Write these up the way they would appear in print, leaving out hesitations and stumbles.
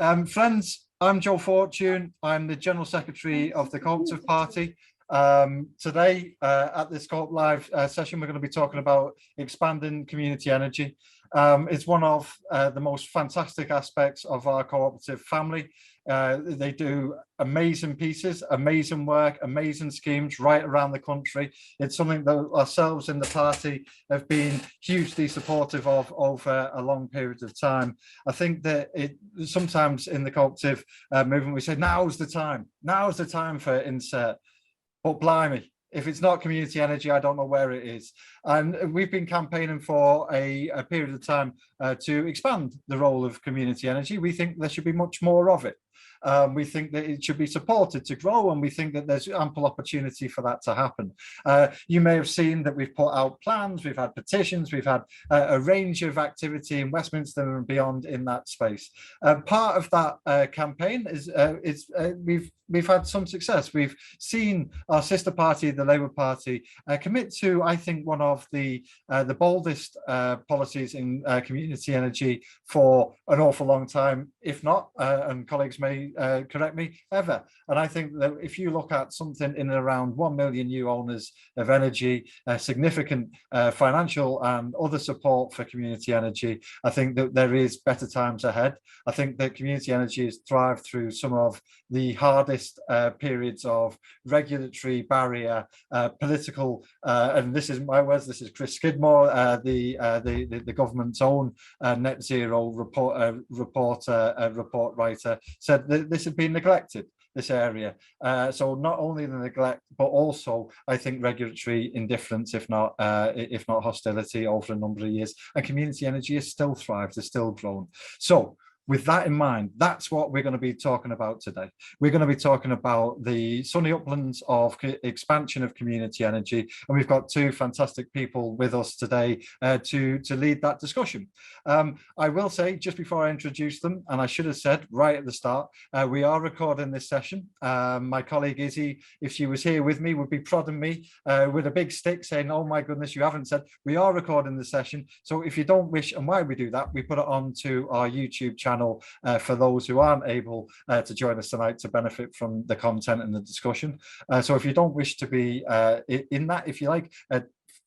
Friends, I'm Joe Fortune. I'm the General Secretary of the Co-operative Party. Today, at this Co-op Live session, we're going to be talking about expanding community energy. It's one of the most fantastic aspects of our cooperative family. They do amazing pieces, amazing work, amazing schemes right around the country. It's something that ourselves in the party have been hugely supportive of over a long period of time. I think that sometimes in the cooperative movement, we say, now's the time for insert. But blimey, if it's not community energy, I don't know where it is. And we've been campaigning for a period of time to expand the role of community energy. We think there should be much more of it. We think that it should be supported to grow, and we think that there's ample opportunity for that to happen. You may have seen that we've put out plans, we've had petitions, we've had a range of activity in Westminster and beyond in that space. Part of that campaign is we've had some success. We've seen our sister party, the Labour Party, commit to, I think, one of the boldest policies in community energy for an awful long time, if not, and colleagues may correct me, ever. And I think that if you look at something in and around 1 million new owners of energy, significant financial and other support for community energy, I think that there is better times ahead. I think that community energy has thrived through some of the hardest periods of regulatory barrier, political, and this is my words, this is Chris Skidmore, the government's own net zero report writer, said that this had been neglected, this area. So not only the neglect, but also I think regulatory indifference, if not hostility over a number of years, and community energy has still thrived, has still grown. So with that in mind, that's what we're going to be talking about today. We're going to be talking about the sunny uplands of expansion of community energy, and we've got two fantastic people with us today to lead that discussion. I will say, just before I introduce them, and I should have said right at the start, we are recording this session. My colleague Izzy, if she was here with me, would be prodding me with a big stick saying, oh my goodness, you haven't said. We are recording the session, so if you don't wish, and why we do that, we put it onto our YouTube channel for those who aren't able to join us tonight to benefit from the content and the discussion. So if you don't wish to be in that, if you like,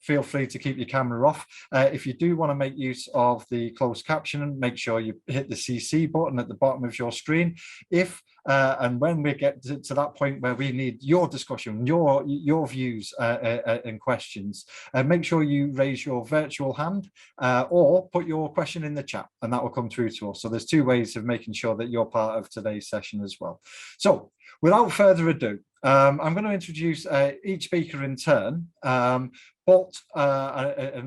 feel free to keep your camera off. If you do want to make use of the closed captioning, make sure you hit the CC button at the bottom of your screen. If and when we get to that point where we need your discussion, your views and questions, make sure you raise your virtual hand or put your question in the chat, and that will come through to us. So there's two ways of making sure that you're part of today's session as well. So without further ado, I'm going to introduce each speaker in turn, and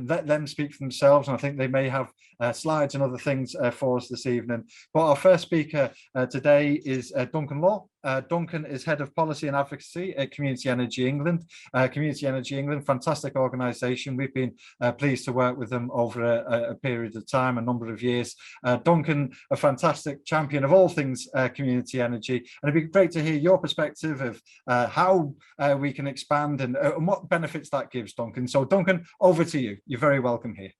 let them speak for themselves. And I think they may have slides and other things for us this evening. But our first speaker today is Duncan Law. Duncan is Head of Policy and Advocacy at Community Energy England. Community Energy England, fantastic organisation. We've been pleased to work with them over a period of time, a number of years. Duncan, a fantastic champion of all things community energy. And it'd be great to hear your perspective of how we can expand and what benefits that gives, Duncan. So Duncan, over to you. You're very welcome here.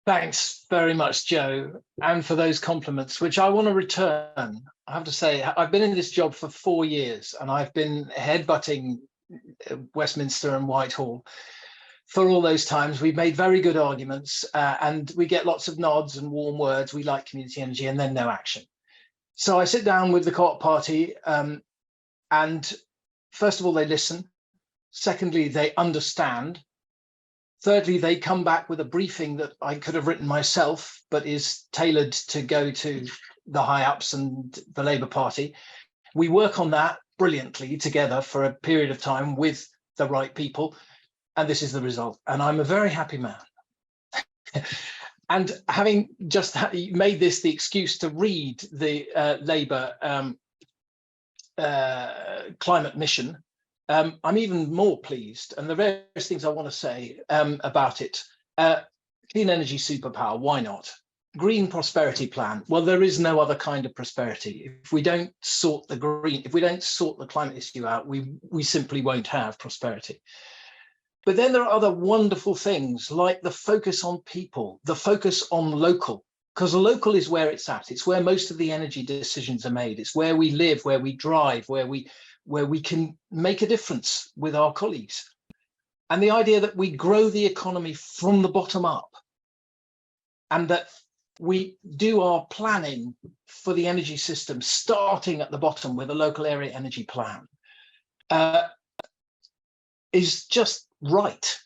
Thanks very much, Joe, and for those compliments, which I want to return. I have to say, I've been in this job for 4 years, and I've been headbutting Westminster and Whitehall for all those times. We've made very good arguments, and we get lots of nods and warm words. We like community energy, and then no action. So I sit down with the Co-op Party, and first of all, they listen. Secondly, they understand. Thirdly, they come back with a briefing that I could have written myself, but is tailored to go to the high-ups and the Labour Party. We work on that brilliantly together for a period of time with the right people, and this is the result. And I'm a very happy man. And having just made this the excuse to read the Labour climate mission, I'm even more pleased, and the various things I want to say about it. Clean energy superpower, why not? Green prosperity plan. Well, there is no other kind of prosperity. If we don't sort the climate issue out, we simply won't have prosperity. But then there are other wonderful things like the focus on people, the focus on local because local is where it's at. It's where most of the energy decisions are made. It's where we live, where we drive, where we can make a difference with our colleagues. And the idea that we grow the economy from the bottom up, and that we do our planning for the energy system starting at the bottom with a local area energy plan, is just right.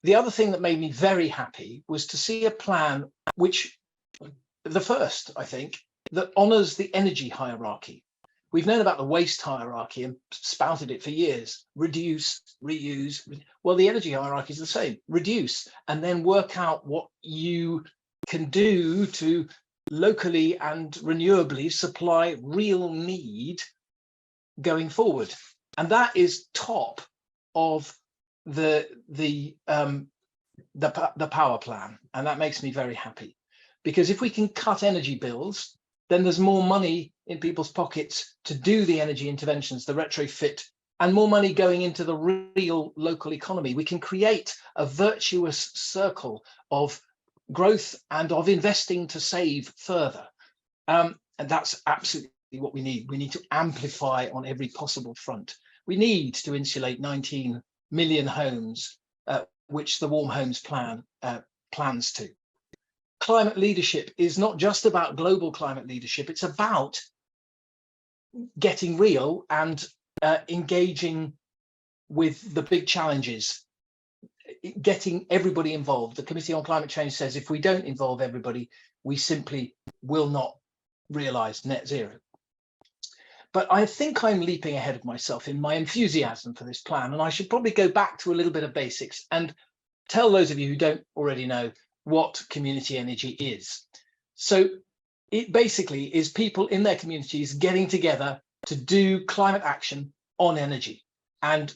The other thing that made me very happy was to see a plan which, the first, I think, that honours the energy hierarchy. We've known about the waste hierarchy and spouted it for years. Reduce, reuse. Well, the energy hierarchy is the same. Reduce, and then work out what you can do to locally and renewably supply real need going forward. And that is top of the power plan. And that makes me very happy, because if we can cut energy bills, then there's more money in people's pockets to do the energy interventions, the retrofit, and more money going into the real local economy. We can create a virtuous circle of growth and of investing to save further. And that's absolutely what we need. We need to amplify on every possible front. We need to insulate 19 million homes, which the Warm Homes Plan plans to. Climate leadership is not just about global climate leadership, it's about getting real and engaging with the big challenges, getting everybody involved. The Committee on Climate Change says if we don't involve everybody, we simply will not realise net zero. But I think I'm leaping ahead of myself in my enthusiasm for this plan, and I should probably go back to a little bit of basics and tell those of you who don't already know what community energy is. So it basically is people in their communities getting together to do climate action on energy. And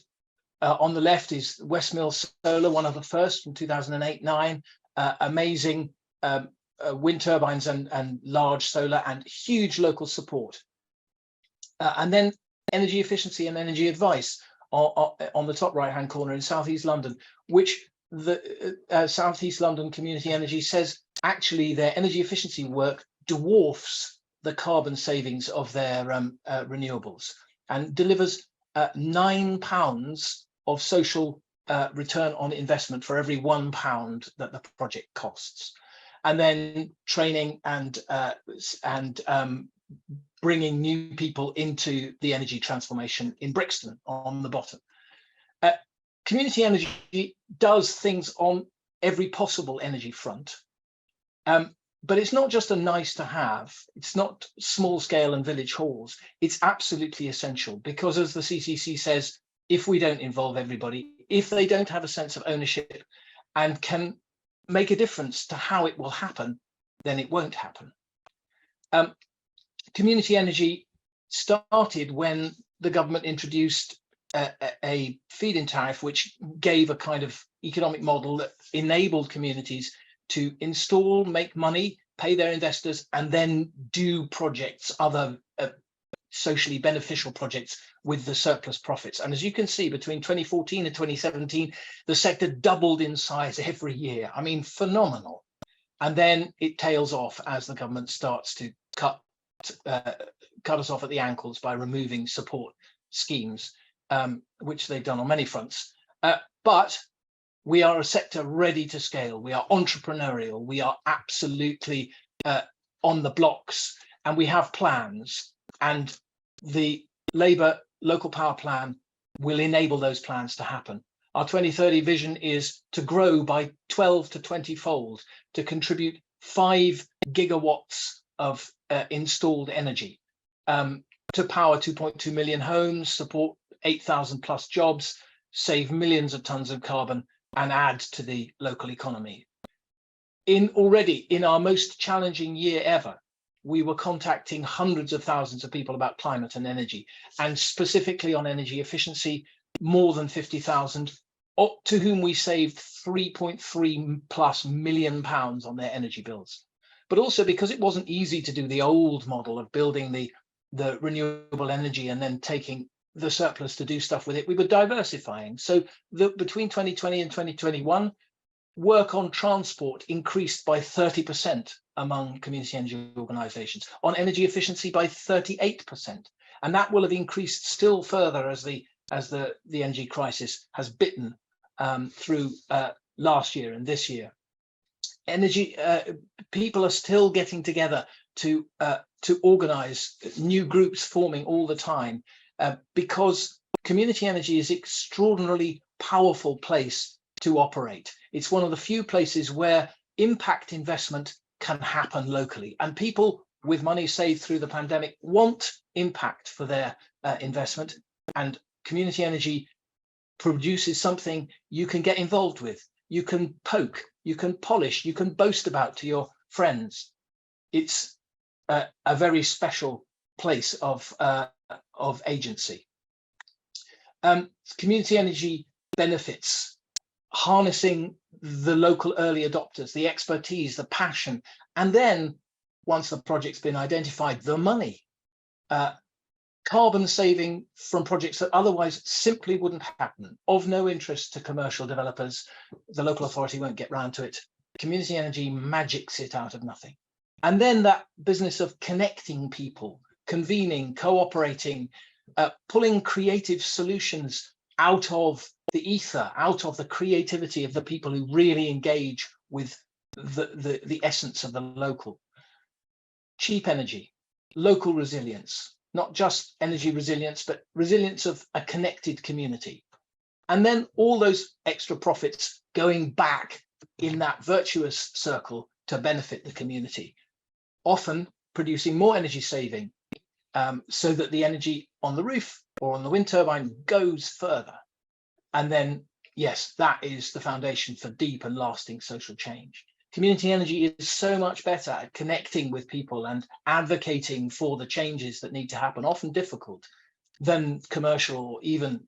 on the left is West Mill Solar, one of the first from 2008-9, amazing wind turbines and large solar and huge local support. And then energy efficiency and energy advice on the top right-hand corner in South East London, which the South East London Community Energy says actually their energy efficiency work dwarfs the carbon savings of their renewables and delivers £9 of social return on investment for every £1 that the project costs. And then training and bringing new people into the energy transformation in Brixton on the bottom. Community energy does things on every possible energy front, but it's not just a nice to have. It's not small scale and village halls. It's absolutely essential, because as the CCC says, if we don't involve everybody, if they don't have a sense of ownership and can make a difference to how it will happen, then it won't happen. Community energy started when the government introduced a feed-in tariff, which gave a kind of economic model that enabled communities to install, make money, pay their investors, and then do projects, other socially beneficial projects with the surplus profits. And as you can see, between 2014 and 2017, the sector doubled in size every year. I mean, phenomenal. And then it tails off as the government starts to cut us off at the ankles by removing support schemes, which they've done on many fronts. But we are a sector ready to scale. We are entrepreneurial. We are absolutely on the blocks, and we have plans. And the Labour local power plan will enable those plans to happen. Our 2030 vision is to grow by 12 to 20 fold, to contribute 5 gigawatts of installed energy, to power 2.2 million homes, support 8,000 plus jobs, save millions of tons of carbon, and add to the local economy. Already in our most challenging year ever, we were contacting hundreds of thousands of people about climate and energy, and specifically on energy efficiency, more than 50,000, to whom we saved 3.3 plus million pounds on their energy bills. But also because it wasn't easy to do the old model of building the renewable energy and then taking the surplus to do stuff with it, we were diversifying. So between 2020 and 2021, work on transport increased by 30%, among community energy organisations, on energy efficiency by 38%, and that will have increased still further as the energy crisis has bitten through last year and this year. Energy people are still getting together to organise new groups, forming all the time, because community energy is an extraordinarily powerful place to operate. It's one of the few places where impact investment can happen locally, and people with money saved through the pandemic want impact for their investment, and community energy produces something you can get involved with, you can poke, you can polish, you can boast about to your friends. It's a very special place of agency. Community energy benefits, harnessing the local early adopters, the expertise, the passion, and then once the project's been identified, the money. Carbon saving from projects that otherwise simply wouldn't happen, of no interest to commercial developers. The local authority won't get round to it. Community energy magics it out of nothing. And then that business of connecting people, convening, cooperating, pulling creative solutions out of the ether, out of the creativity of the people who really engage with the essence of the local. Cheap energy, local resilience, not just energy resilience, but resilience of a connected community. And then all those extra profits going back in that virtuous circle to benefit the community, often producing more energy saving, so that the energy on the roof or on the wind turbine goes further. And then, yes, that is the foundation for deep and lasting social change. Community energy is so much better at connecting with people and advocating for the changes that need to happen, often difficult, than commercial or even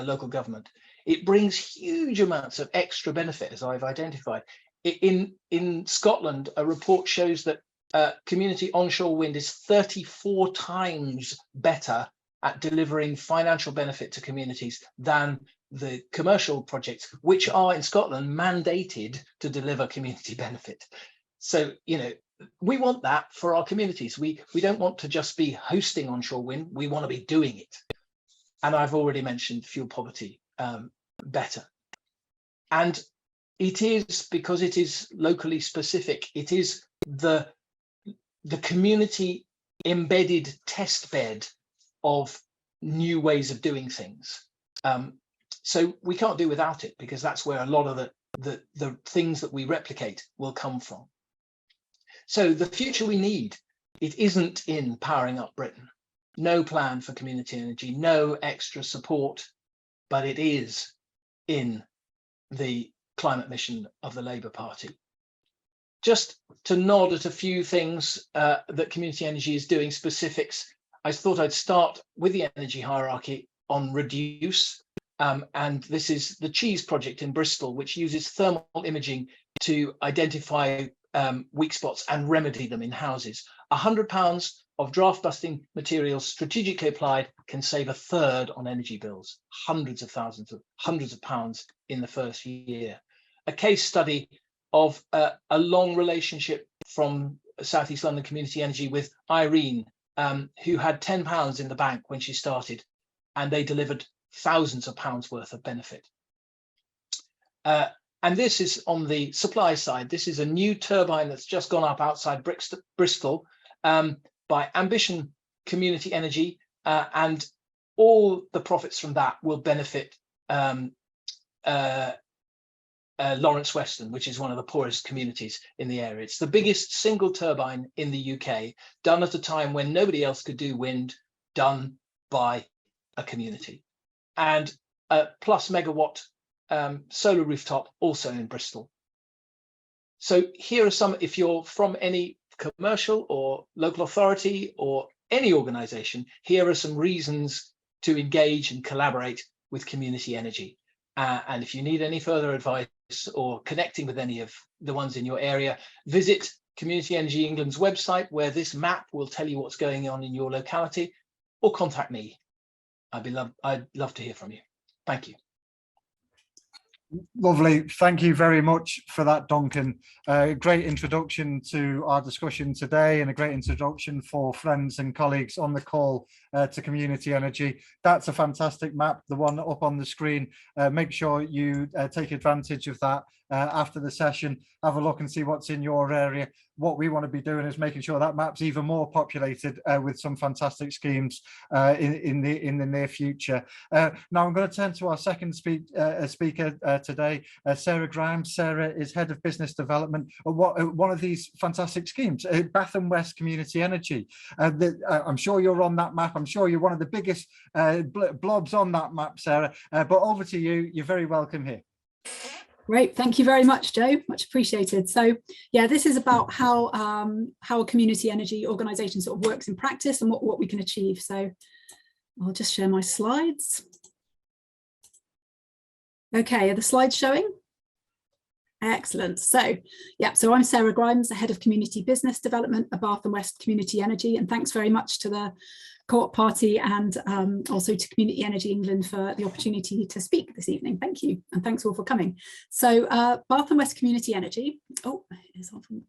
local government. It brings huge amounts of extra benefit, as I've identified. In Scotland, a report shows that community onshore wind is 34 times better at delivering financial benefit to communities than the commercial projects, which are in Scotland mandated to deliver community benefit. So, you know, we want that for our communities. We don't want to just be hosting onshore wind, we want to be doing it. And I've already mentioned fuel poverty better. And it is, because it is locally specific, it is the community embedded test bed of new ways of doing things. So we can't do without it, because that's where a lot of the things that we replicate will come from. So the future we need, it isn't in powering up Britain. No plan for community energy, no extra support, but it is in the climate mission of the Labour Party. Just to nod at a few things that community energy is doing, specifics, I thought I'd start with the energy hierarchy on reduce. And this is the Cheese project in Bristol, which uses thermal imaging to identify weak spots and remedy them in houses. £100 of draft busting materials strategically applied can save a third on energy bills, hundreds of pounds in the first year. A case study of a long relationship from South East London Community Energy with Irene, who had £10 in the bank when she started, and they delivered thousands of pounds worth of benefit. And this is on the supply side. This is a new turbine that's just gone up outside Bristol by Ambition Community Energy, and all the profits from that will benefit Lawrence Weston, which is one of the poorest communities in the area. It's the biggest single turbine in the UK, done at a time when nobody else could do wind, done by a community. And plus megawatt solar rooftop also in Bristol. So here are some, if you're from any commercial or local authority or any organization, here are some reasons to engage and collaborate with community energy. And if you need any further advice or connecting with any of the ones in your area, visit Community Energy England's website, where this map will tell you what's going on in your locality, or contact me. I'd love to hear from you. Thank you. Lovely. Thank you very much for that, Duncan. Great introduction to our discussion today and a great introduction for friends and colleagues on the call to community energy. That's a fantastic map, the one up on the screen. Make sure you take advantage of that after the session. Have a look and see what's in your area. What we want to be doing is making sure that map's even more populated with some fantastic schemes in the near future. Now I'm going to turn to our second speaker today, Sara Grimes. Sara is Head of Business Development at one of these fantastic schemes, Bath and West Community Energy. I'm sure you're on that map. I'm sure you're one of the biggest blobs on that map, Sara, but over to you. You're very welcome here. Great, thank you very much, Joe. Much appreciated. So, yeah, this is about how a community energy organisation sort of works in practice and what we can achieve. So, I'll just share my slides. Okay, are the slides showing? Excellent. So, yeah, so I'm Sara Grimes, the Head of Community Business Development at Bath and West Community Energy, and thanks very much to the Co-op Party and also to Community Energy England for the opportunity to speak this evening. Thank you, and thanks all for coming. So Bath and West Community Energy, I'll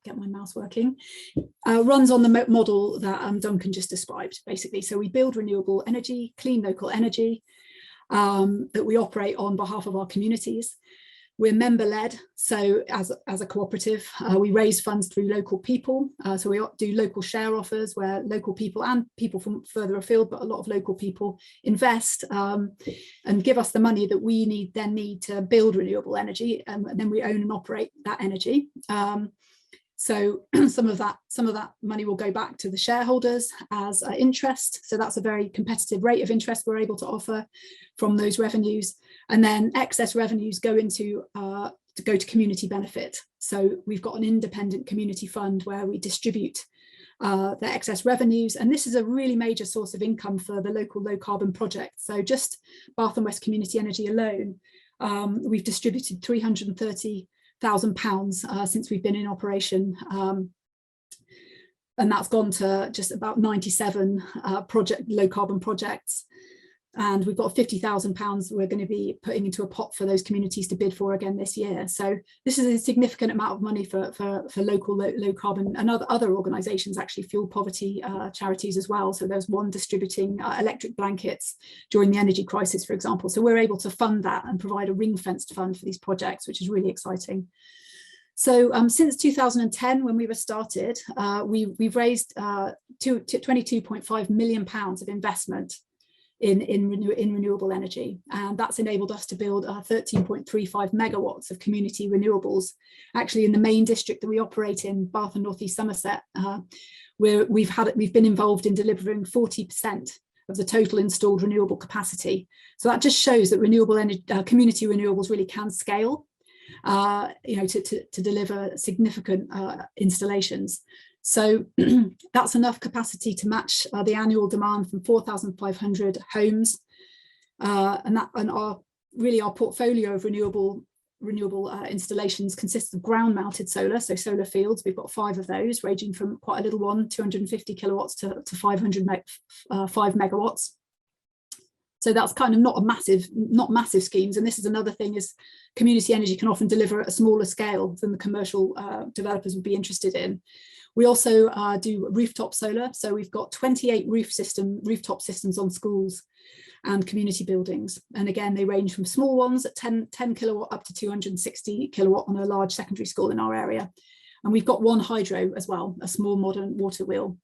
get my mouse working, runs on the model that Duncan just described, basically. So we build renewable energy, clean local energy that we operate on behalf of our communities. We're member-led, so as a cooperative, we raise funds through local people. So we do local share offers where local people and people from further afield, but a lot of local people invest and give us the money that we need to build renewable energy, and then we own and operate that energy. So some of that money will go back to the shareholders as interest. So that's a very competitive rate of interest we're able to offer from those revenues. And then excess revenues go to community benefit. So we've got an independent community fund where we distribute the excess revenues. And this is a really major source of income for the local low carbon projects. So just Bath and West Community Energy alone, we've distributed £330,000 since we've been in operation, and that's gone to just about 97 low carbon projects, and we've got £50,000 we're going to be putting into a pot for those communities to bid for again this year. So this is a significant amount of money for local low carbon, and other organisations, actually fuel poverty charities as well. So there's one distributing electric blankets during the energy crisis, for example. So we're able to fund that and provide a ring-fenced fund for these projects, which is really exciting. So since 2010, when we were started, we've raised £22.5 million of investment in renewable energy, and that's enabled us to build 13.35 megawatts of community renewables. Actually, in the main district that we operate in, Bath and North East Somerset, we've been involved in delivering 40% of the total installed renewable capacity. So that just shows that renewable energy, community renewables really can scale, to deliver significant installations. So that's enough capacity to match the annual demand from 4,500 homes, and our portfolio of renewable installations consists of ground-mounted solar, so solar fields. We've got 5 of those, ranging from quite a little one, 250 kilowatts to 5 megawatts. So that's kind of not massive schemes. And this is another thing, is community energy can often deliver at a smaller scale than the commercial developers would be interested in. We also do rooftop solar. So we've got 28 rooftop systems on schools and community buildings. And again, they range from small ones at 10 kilowatt up to 260 kilowatt on a large secondary school in our area. And we've got one hydro as well, a small modern water wheel.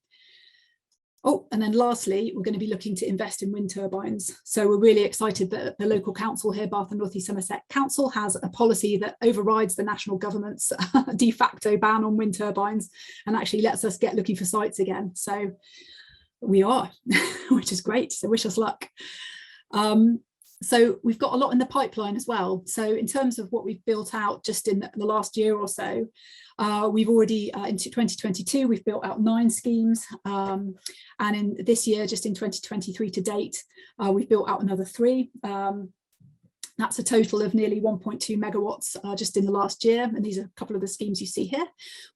Oh, and then lastly, we're going to be looking to invest in wind turbines. So we're really excited that the local council here, Bath and North East Somerset Council, has a policy that overrides the national government's de facto ban on wind turbines and actually lets us get looking for sites again. So we are, which is great. So wish us luck. So we've got a lot in the pipeline as well. So in terms of what we've built out just in the last year or so, we've already, into 2022, we've built out 9 schemes. And in this year, just in 2023 to date, we've built out another 3. That's a total of nearly 1.2 megawatts just in the last year, and these are a couple of the schemes you see here.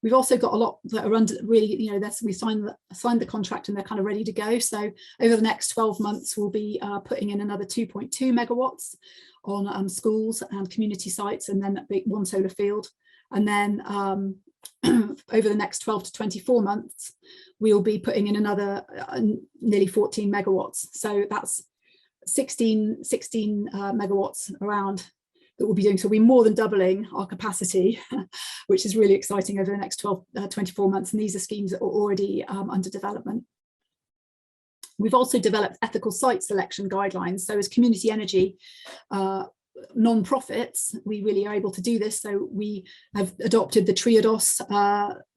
We've also got a lot that are under really, we signed the contract and they're kind of ready to go. So over the next 12 months, we'll be putting in another 2.2 megawatts on schools and community sites, and then one solar field. And then over the next 12 to 24 months, we'll be putting in another nearly 14 megawatts. So that's 16 megawatts around that we'll be doing. So we're more than doubling our capacity, which is really exciting over the next 24 months. And these are schemes that are already under development. We've also developed ethical site selection guidelines. So as community energy non-profits, we really are able to do this. So we have adopted the Triodos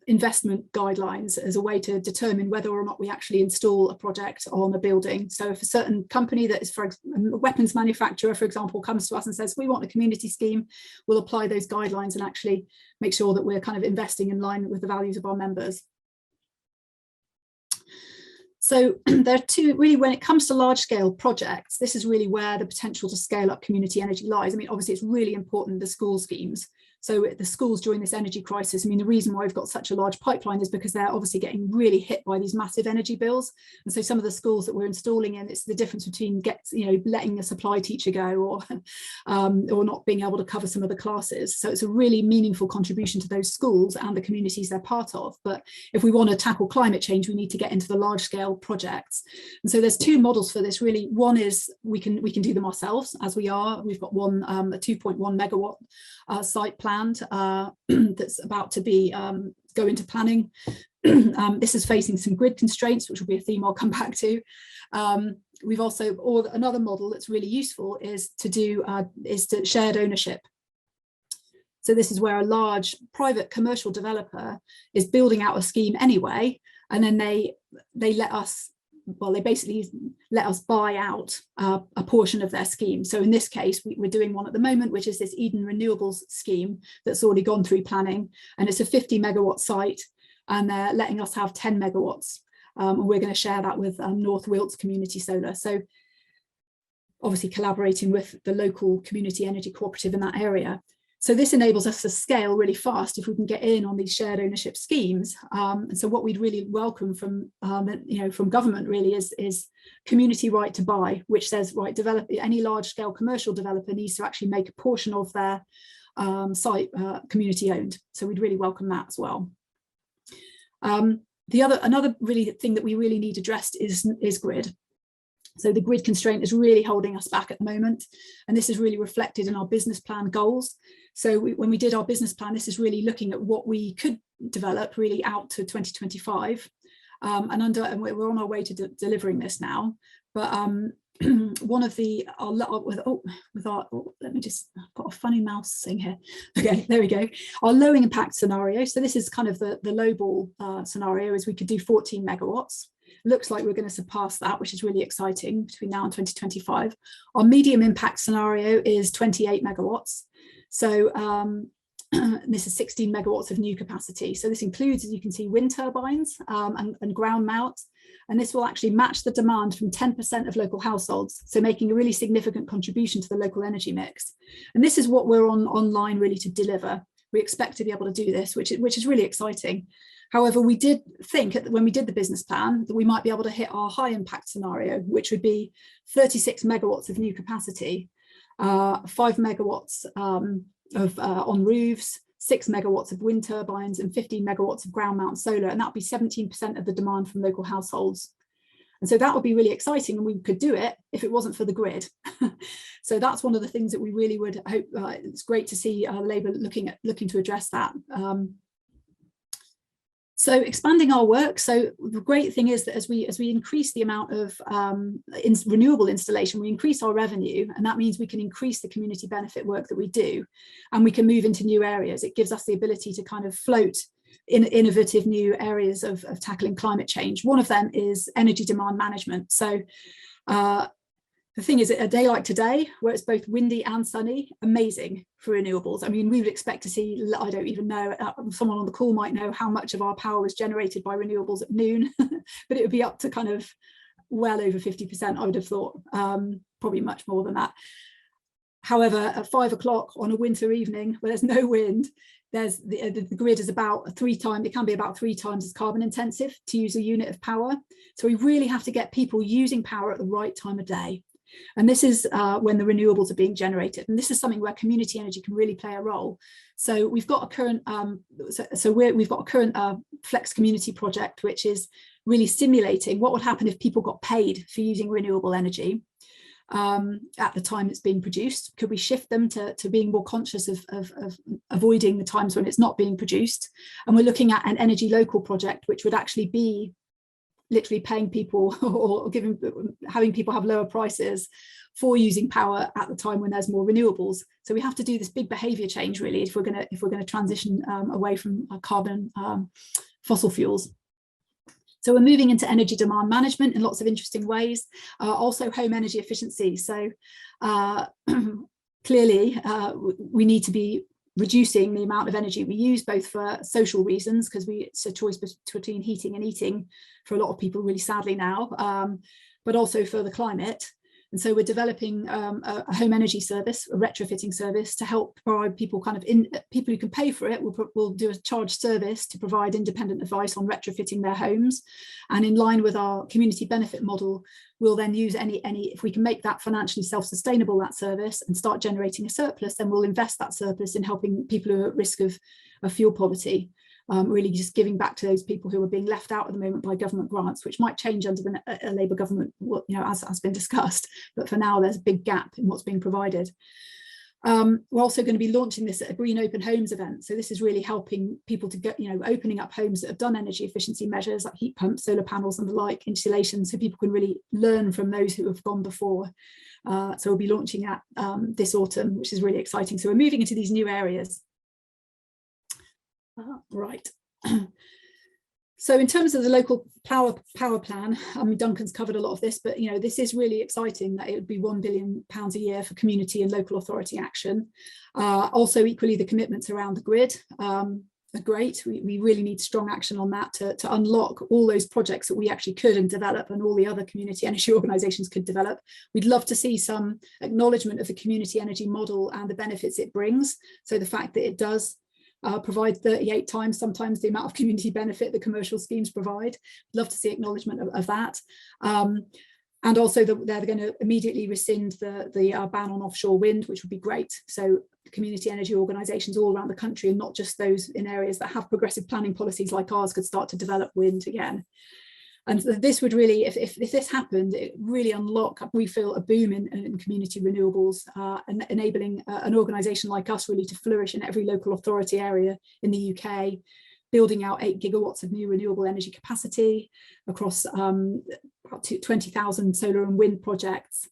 investment guidelines as a way to determine whether or not we actually install a project on a building. So if a certain company that is, for example, a weapons manufacturer, for example, comes to us and says, we want a community scheme, we'll apply those guidelines and actually make sure that we're kind of investing in line with the values of our members. So there are two, really, when it comes to large scale projects, this is really where the potential to scale up community energy lies. I mean, obviously it's really important, the school schemes. So the schools during this energy crisis, I mean, the reason why we've got such a large pipeline is because they're obviously getting really hit by these massive energy bills. And so some of the schools that we're installing in, it's the difference between letting a supply teacher go or not being able to cover some of the classes. So it's a really meaningful contribution to those schools and the communities they're part of. But if we want to tackle climate change, we need to get into the large scale projects. And so there's two models for this really. One is we can do them ourselves, as we are. We've got one, a 2.1 megawatt site planned that's about to be go into planning. This is facing some grid constraints, which will be a theme I'll come back to. We've also, or another model that's really useful is to shared ownership. So this is where a large private commercial developer is building out a scheme anyway, and then they let us, well, they basically let us buy out a portion of their scheme. So in this case, we're doing one at the moment, which is this Eden Renewables scheme that's already gone through planning, and it's a 50 megawatt site, and they're letting us have 10 megawatts. And we're going to share that with North Wilts Community Solar. So obviously collaborating with the local community energy cooperative in that area. So this enables us to scale really fast if we can get in on these shared ownership schemes. And so what we'd really welcome from from government really is community right to buy, which says, right, any large scale commercial developer needs to actually make a portion of their site community owned. So we'd really welcome that as well. Another really thing that we really need addressed is grid. So the grid constraint is really holding us back at the moment, and this is really reflected in our business plan goals. So when we did our business plan, this is really looking at what we could develop really out to 2025, and we're on our way to delivering this now. But one of the let me just, I've got a funny mouse thing here. Okay, there we go. Our low impact scenario. So this is kind of the lowball scenario, is we could do 14 megawatts. Looks like we're going to surpass that, which is really exciting between now and 2025. Our medium impact scenario is 28 megawatts. So this is 16 megawatts of new capacity. So this includes, as you can see, wind turbines and ground mount. And this will actually match the demand from 10% of local households. So making a really significant contribution to the local energy mix. And this is what we're online really to deliver. We expect to be able to do this, which is really exciting. However, we did think when we did the business plan that we might be able to hit our high impact scenario, which would be 36 megawatts of new capacity, 5 megawatts on roofs, 6 megawatts of wind turbines, and 15 megawatts of ground mount solar. And that would be 17% of the demand from local households. And so that would be really exciting, and we could do it if it wasn't for the grid. So that's one of the things that we really would hope. It's great to see Labour looking to address that. So expanding our work. So the great thing is that as we increase the amount of renewable installation, we increase our revenue, and that means we can increase the community benefit work that we do, and we can move into new areas. It gives us the ability to kind of float in innovative new areas of tackling climate change. One of them is energy demand management. So the thing is, a day like today, where it's both windy and sunny, amazing for renewables. I mean, we would expect to see, I don't even know, someone on the call might know how much of our power was generated by renewables at noon, but it would be up to kind of well over 50%, I would have thought, probably much more than that. However, at 5 o'clock on a winter evening where there's no wind, there's the grid is about 3 times, it can be about 3 times as carbon intensive to use a unit of power. So we really have to get people using power at the right time of day. And this is when the renewables are being generated. And this is something where community energy can really play a role. So we've got a current, we've got a current Flex Community project, which is really simulating what would happen if people got paid for using renewable energy at the time it's being produced. Could we shift them to being more conscious of avoiding the times when it's not being produced? And we're looking at an energy local project, which would actually be literally paying people or having people have lower prices for using power at the time when there's more renewables. So we have to do this big behavior change really if we're going to transition away from carbon fossil fuels. So we're moving into energy demand management in lots of interesting ways, also home energy efficiency. So clearly we need to be reducing the amount of energy we use, both for social reasons, because it's a choice between heating and eating for a lot of people really sadly now, but also for the climate. And so we're developing a home energy service, a retrofitting service, to help provide people people who can pay for it. We'll do a charged service to provide independent advice on retrofitting their homes. And in line with our community benefit model, we'll then use if we can make that financially self-sustainable, that service, and start generating a surplus, then we'll invest that surplus in helping people who are at risk of fuel poverty. Really just giving back to those people who are being left out at the moment by government grants, which might change under a Labour government, as has been discussed. But for now, there's a big gap in what's being provided. We're also going to be launching this at a Green Open Homes event. So this is really helping people to get, opening up homes that have done energy efficiency measures like heat pumps, solar panels and the like, insulation, so people can really learn from those who have gone before. So we'll be launching that this autumn, which is really exciting. So we're moving into these new areas. Right. So in terms of the local power plan, I mean, Duncan's covered a lot of this, but this is really exciting that it would be £1 billion a year for community and local authority action. Also, equally, the commitments around the grid are great. We really need strong action on that to unlock all those projects that we actually could and develop, and all the other community energy organisations could develop. We'd love to see some acknowledgement of the community energy model and the benefits it brings. So the fact that it does provide 38 times sometimes the amount of community benefit that commercial schemes provide. Love to see acknowledgement of that. And also that they're going to immediately rescind the ban on offshore wind, which would be great. So community energy organisations all around the country, and not just those in areas that have progressive planning policies like ours, could start to develop wind again. And this would really, if this happened, it really unlock, we feel, a boom in community renewables, and enabling an organisation like us really to flourish in every local authority area in the UK, building out 8 gigawatts of new renewable energy capacity across about 20,000 solar and wind projects,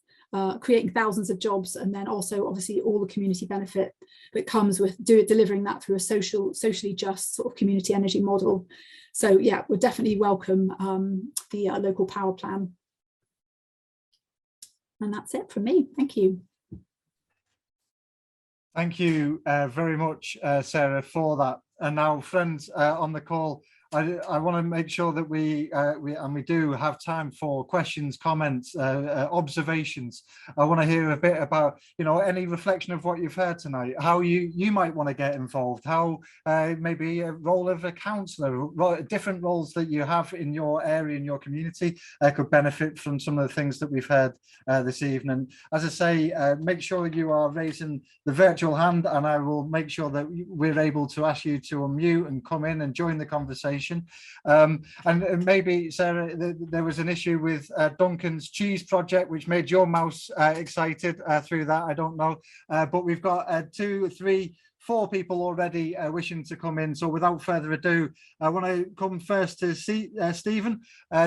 creating thousands of jobs, and then also obviously all the community benefit that comes with delivering that through a socially just sort of community energy model. So yeah, we'll definitely welcome the local power plan. And that's it from me. Thank you. Thank you very much, Sarah, for that. And now, friends on the call, I want to make sure that we do have time for questions, comments, observations. I want to hear a bit about, any reflection of what you've heard tonight, how you might want to get involved, how maybe a role of a councillor, different roles that you have in your area, in your community, could benefit from some of the things that we've heard this evening. As I say, make sure you are raising the virtual hand, and I will make sure that we're able to ask you to unmute and come in and join the conversation. And maybe, Sarah, there was an issue with Duncan's cheese project, which made your mouse excited through that. I don't know, but we've got 2, 3, 4 people already wishing to come in. So without further ado, I want to come first to Stephen.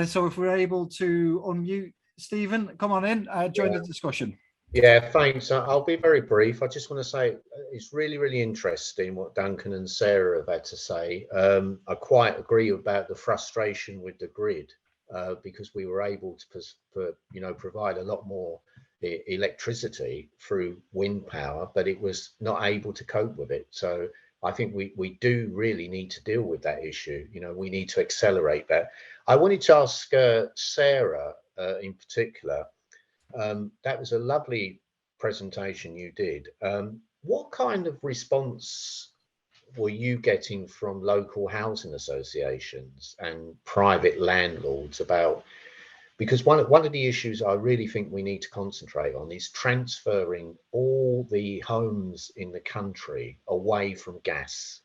So if we're able to unmute Stephen, come on in, join the discussion. Yeah, thanks. I'll be very brief. I just want to say it's really, really interesting what Duncan and Sarah have had to say. I quite agree about the frustration with the grid, because we were able to provide a lot more electricity through wind power, but it was not able to cope with it. So I think we do really need to deal with that issue. We need to accelerate that. I wanted to ask Sarah in particular. That was a lovely presentation you did. What kind of response were you getting from local housing associations and private landlords about, because one of the issues I really think we need to concentrate on is transferring all the homes in the country away from gas,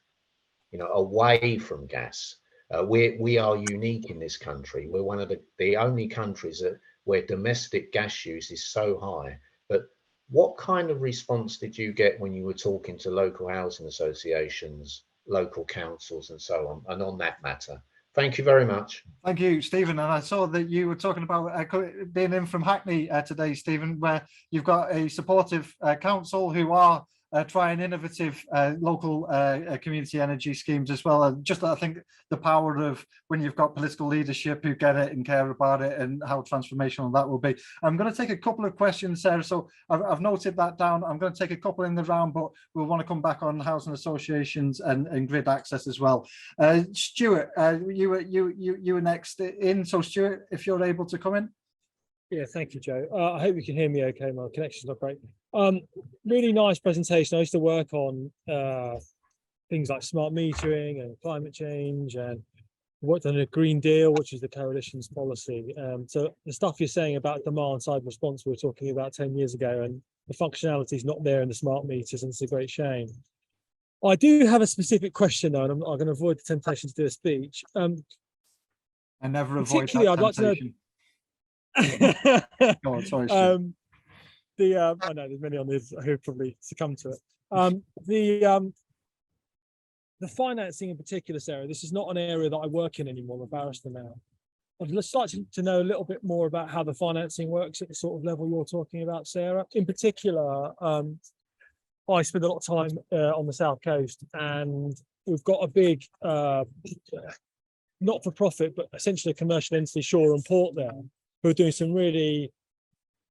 away from gas. We are unique in this country. We're one of the only countries where domestic gas use is so high. But what kind of response did you get when you were talking to local housing associations, local councils and so on, and on that matter? Thank you very much. Thank you, Stephen. And I saw that you were talking about being in from Hackney today, Stephen, where you've got a supportive council who are trying innovative local community energy schemes as well. And just I think the power of when you've got political leadership who get it and care about it, and how transformational that will be. I'm going to take a couple of questions, Sarah. So I've noted that down. I'm going to take a couple in the round, but we'll want to come back on housing associations and grid access as well. Stuart, you were next in. So Stuart, if you're able to come in. Yeah, thank you, Joe. I hope you can hear me okay. My connection's not great. Really nice presentation. I used to work on things like smart metering and climate change, and worked on a Green Deal, which is the coalition's policy. So the stuff you're saying about demand side response we were talking about 10 years ago, and the functionality is not there in the smart meters, and it's a great shame. I do have a specific question though, and I'm going to avoid the temptation to do a speech. I never avoid that I'd like to know. Go on, sorry, I know there's many on this who probably succumb to it. The financing in particular, Sarah, this is not an area that I work in anymore. I'm a barrister now. I'd just like to know a little bit more about how the financing works at the sort of level you're talking about, Sarah. In particular, I spend a lot of time on the South Coast, and we've got a big not-for-profit, but essentially a commercial entity, Shore and Port there, who are doing some really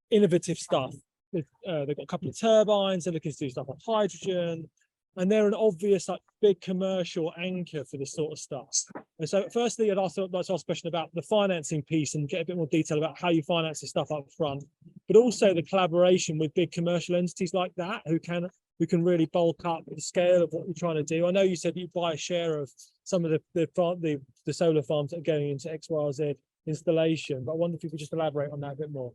innovative stuff. They've got a couple of turbines, they're looking to do stuff on hydrogen, and they're an obvious big commercial anchor for this sort of stuff. And so firstly, I'd like to ask a question about the financing piece and get a bit more detail about how you finance this stuff up front, but also the collaboration with big commercial entities like that who can really bulk up the scale of what you're trying to do. I know you said you buy a share of some of the solar farms that are going into XYZ installation, but I wonder if you could just elaborate on that a bit more.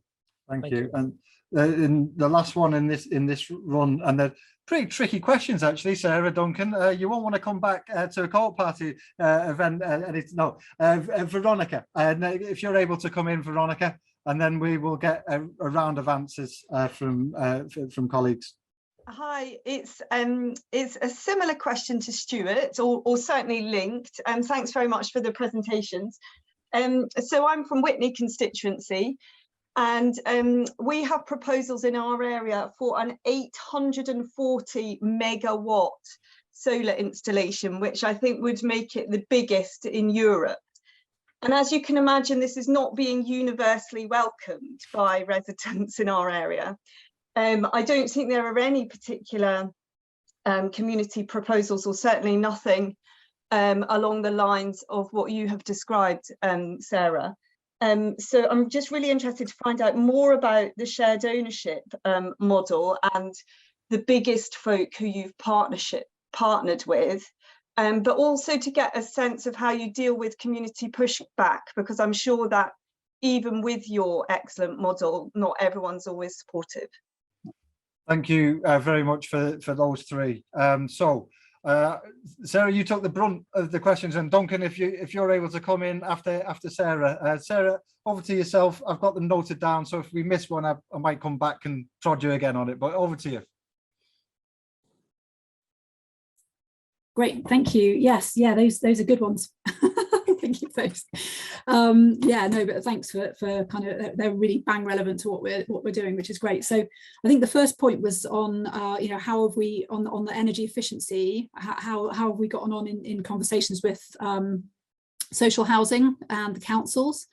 Thank you. And in the last one in this run, and they're pretty tricky questions actually, Sarah, Duncan. You won't want to come back to a Co-op Party event, and it's no Veronica. And if you're able to come in, Veronica, and then we will get a round of answers from colleagues. Hi, it's a similar question to Stuart, or certainly linked. And thanks very much for the presentations. So I'm from Witney constituency, and we have proposals in our area for an 840 megawatt solar installation, which I think would make it the biggest in Europe. And as you can imagine, this is not being universally welcomed by residents in our area. I don't think there are any particular community proposals, or certainly nothing along the lines of what you have described, Sarah. So I'm just really interested to find out more about the shared ownership model and the biggest folk who you've partnered with, but also to get a sense of how you deal with community pushback, because I'm sure that even with your excellent model, not everyone's always supportive. Thank you very much for those three. Sarah, you took the brunt of the questions, and Duncan, if you're able to come in after Sarah. Sarah, over to yourself. I've got them noted down, so if we miss one, I might come back and prod you again on it. But over to you. Great, thank you. Yes, yeah, those are good ones. Thank you for those. Yeah, no, but thanks for kind of, they're really bang relevant to what we're doing, which is great. So I think the first point was on how have we on the energy efficiency, how have we gotten on in conversations with social housing and the councils.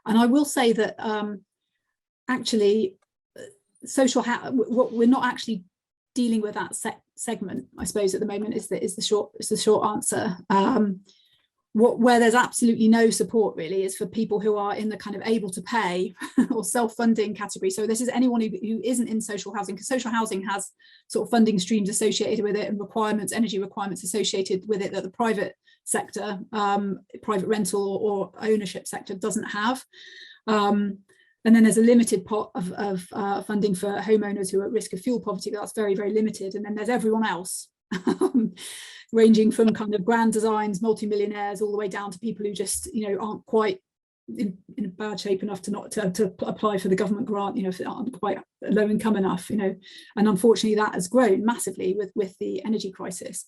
And I will say that actually we're not actually dealing with that segment, I suppose, at the moment is the short answer. where there's absolutely no support really is for people who are in the kind of able to pay or self-funding category. So this is anyone who isn't in social housing, because social housing has sort of funding streams associated with it and requirements, energy requirements associated with it that the private sector, private rental or ownership sector doesn't have. And then there's a limited pot of funding for homeowners who are at risk of fuel poverty, but that's very, very limited. And then there's everyone else. Ranging from kind of grand designs, multimillionaires, all the way down to people who just, you know, aren't quite in bad shape enough to apply for the government grant, you know, if they aren't quite low income enough, you know. And unfortunately that has grown massively with the energy crisis.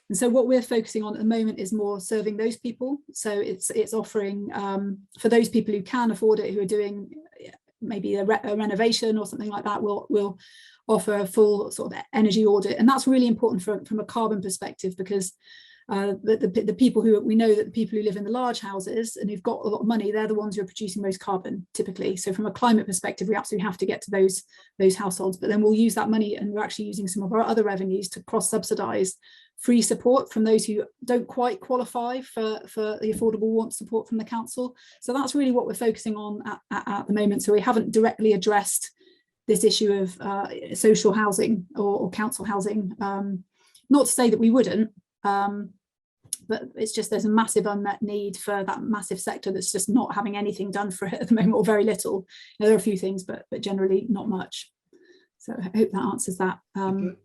And so what we're focusing on at the moment is more serving those people. So it's offering for those people who can afford it, who are doing maybe a renovation or something like that, we'll offer a full sort of energy audit. And that's really important from a carbon perspective, because the people who we know that the people who live in the large houses and who've got a lot of money, they're the ones who are producing most carbon typically. So from a climate perspective, we absolutely have to get to those households, but then we'll use that money, and we're actually using some of our other revenues to cross-subsidize free support from those who don't quite qualify for the affordable warmth support from the council. So that's really what we're focusing on at the moment. So we haven't directly addressed this issue of social housing or council housing. Not to say that we wouldn't, but it's just there's a massive unmet need for that massive sector that's just not having anything done for it at the moment, or very little. There are a few things, but generally not much. So I hope that answers that.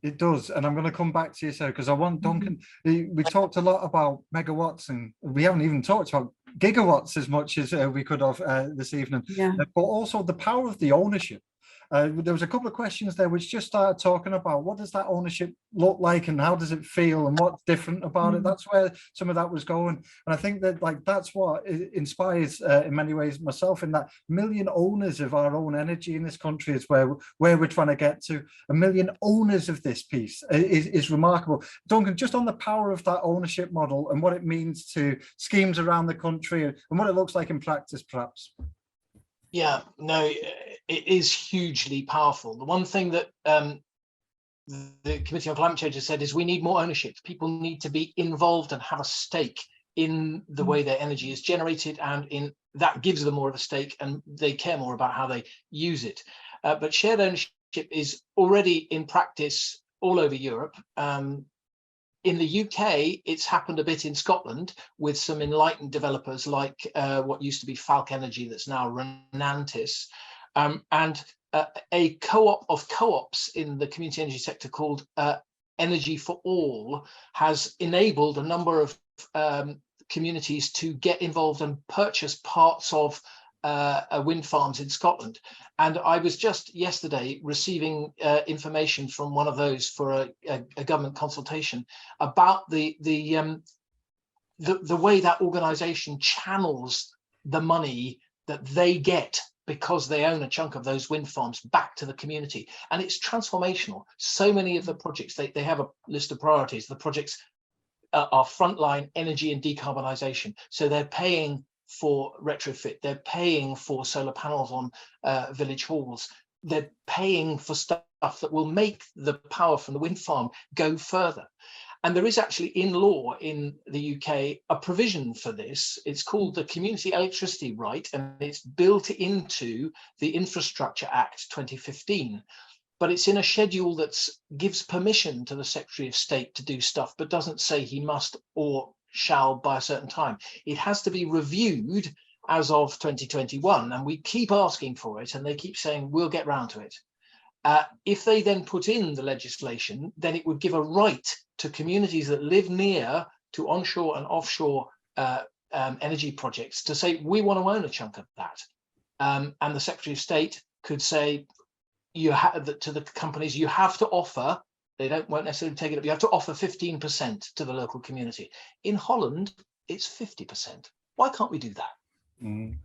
It does, and I'm going to come back to you, Sarah, because I want Duncan. We talked a lot about megawatts, and we haven't even talked about gigawatts as much as we could have this evening. Yeah. But also the power of the ownership. There was a couple of questions there which just started talking about what does that ownership look like and how does it feel and what's different about it. That's where some of that was going, and I think that that's what inspires in many ways myself, in that million owners of our own energy in this country is where we're trying to get to. A million owners of this piece is remarkable. Duncan, just on the power of that ownership model and what it means to schemes around the country and what it looks like in practice, perhaps. Yeah, no, it is hugely powerful. The one thing that the Committee on Climate Change has said is we need more ownership. People need to be involved and have a stake in the way their energy is generated, and in that gives them more of a stake, and they care more about how they use it. But shared ownership is already in practice all over Europe. In the UK, it's happened a bit in Scotland with some enlightened developers like what used to be Falk Energy, that's now Renantis, and a co-op of co-ops in the community energy sector called Energy for All has enabled a number of communities to get involved and purchase parts of wind farms in Scotland. And I was just yesterday receiving information from one of those for a government consultation about the way that organisation channels the money that they get because they own a chunk of those wind farms back to the community. And it's transformational. So many of the projects, they have a list of priorities. The projects are frontline energy and decarbonisation. So they're paying for retrofit, they're paying for solar panels on village halls, they're paying for stuff that will make the power from the wind farm go further. And there is actually in law in the UK a provision for this. It's called the Community Electricity Right, and it's built into the Infrastructure Act 2015. But it's in a schedule that gives permission to the Secretary of State to do stuff, but doesn't say he must or shall by a certain time. It has to be reviewed as of 2021, and we keep asking for it, and they keep saying we'll get round to it. If they then put in the legislation, then it would give a right to communities that live near to onshore and offshore energy projects to say we want to own a chunk of that, and the Secretary of State could say you have to the companies, you have to offer. They won't necessarily take it up. You have to offer 15% to the local community. In Holland, it's 50%. Why can't we do that? And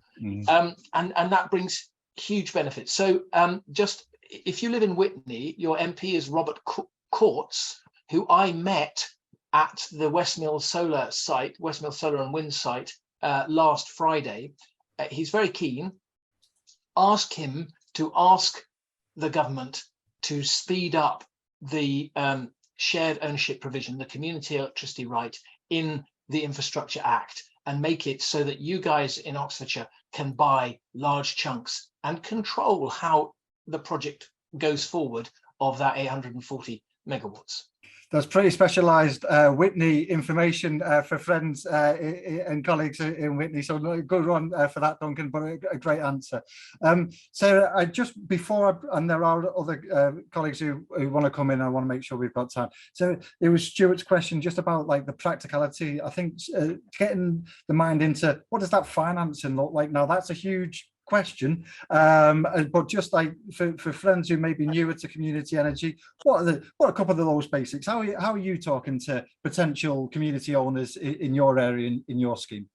that brings huge benefits. So just if you live in Witney, your MP is Robert Courts, who I met at the Westmill Solar site, Westmill Solar and Wind site last Friday. He's very keen. Ask him to ask the government to speed up the shared ownership provision, the Community Electricity Right in the Infrastructure Act, and make it so that you guys in Oxfordshire can buy large chunks and control how the project goes forward of that 840 megawatts. That's pretty specialised Witney information for friends and colleagues in Witney. So good one for that, Duncan, but a great answer. Sarah, and there are other colleagues who want to come in, I want to make sure we've got time. So it was Stuart's question just about like the practicality. I think getting the mind into what does that financing look like? Now that's a huge question, but just like for friends who may be newer to community energy, what are a couple of those basics? How are you talking to potential community owners in your area, in your scheme?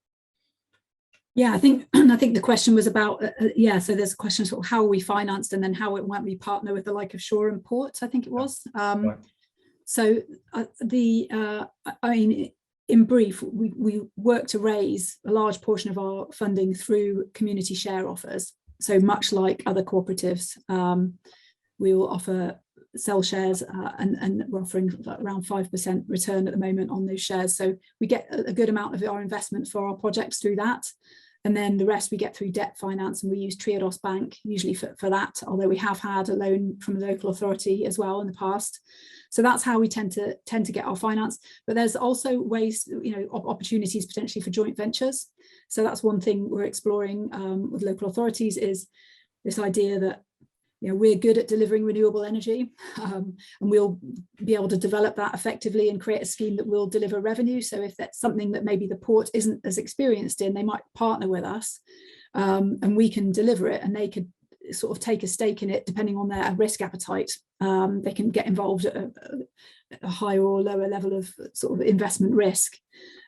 Yeah, I think the question was about so there's a question of how are we financed, and then how it might we partner with the like of Shore and Port, I think it was. Right. So I mean, in brief, we work to raise a large portion of our funding through community share offers. So much like other cooperatives, we will offer SELCE shares and we're offering around 5% return at the moment on those shares. So we get a good amount of our investment for our projects through that. And then the rest we get through debt finance, and we use Triodos Bank usually for that, although we have had a loan from the local authority as well in the past. So that's how we tend to get our finance. But there's also ways, opportunities potentially for joint ventures. So that's one thing we're exploring with local authorities, is this idea that we're good at delivering renewable energy, and we'll be able to develop that effectively and create a scheme that will deliver revenue. So if that's something that maybe the port isn't as experienced in, they might partner with us, and we can deliver it, and they could sort of take a stake in it depending on their risk appetite. They can get involved at a higher or lower level of sort of investment risk,